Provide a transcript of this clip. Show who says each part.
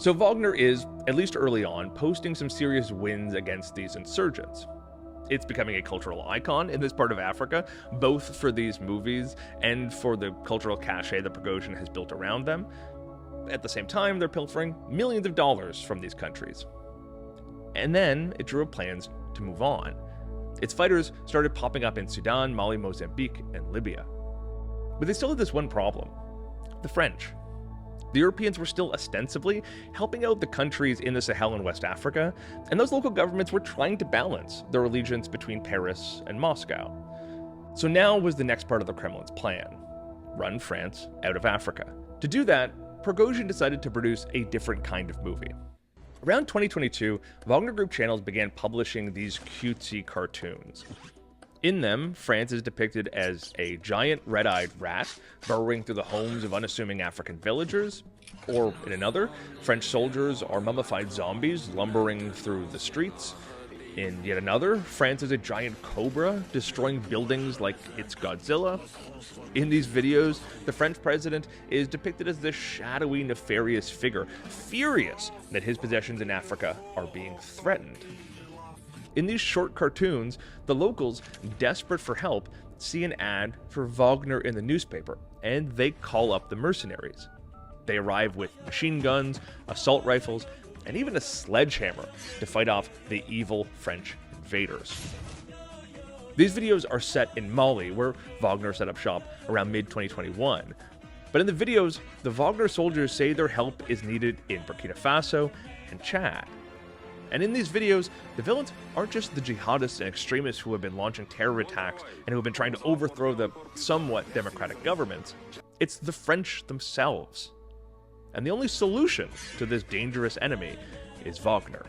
Speaker 1: So Wagner is, at least early on, posting some serious wins against these insurgents. It's becoming a cultural icon in this part of Africa, both for these movies and for the cultural cachet that Prigozhin has built around them. At the same time, they're pilfering millions of dollars from these countries. And then it drew up plans to move on. Its fighters started popping up in Sudan, Mali, Mozambique, and Libya. But they still had this one problem: the French. The Europeans were still ostensibly helping out the countries in the Sahel and West Africa, and those local governments were trying to balance their allegiance between Paris and Moscow. So now was the next part of the Kremlin's plan: run France out of Africa. To do that, Prigozhin decided to produce a different kind of movie. Around 2022, Wagner Group channels began publishing these cutesy cartoons. In them, France is depicted as a giant red-eyed rat burrowing through the homes of unassuming African villagers, or in another, French soldiers are mummified zombies lumbering through the streets. In yet another, France is a giant cobra destroying buildings like it's Godzilla. In these videos, the French president is depicted as this shadowy, nefarious figure, furious that his possessions in Africa are being threatened. In these short cartoons, the locals, desperate for help, see an ad for Wagner in the newspaper, and they call up the mercenaries. They arrive with machine guns, assault rifles, and even a sledgehammer to fight off the evil French invaders. These videos are set in Mali, where Wagner set up shop around mid-2021. But in the videos, the Wagner soldiers say their help is needed in Burkina Faso and Chad. And in these videos, the villains aren't just the jihadists and extremists who have been launching terror attacks and who have been trying to overthrow the somewhat democratic governments. It's the French themselves. And the only solution to this dangerous enemy is Wagner.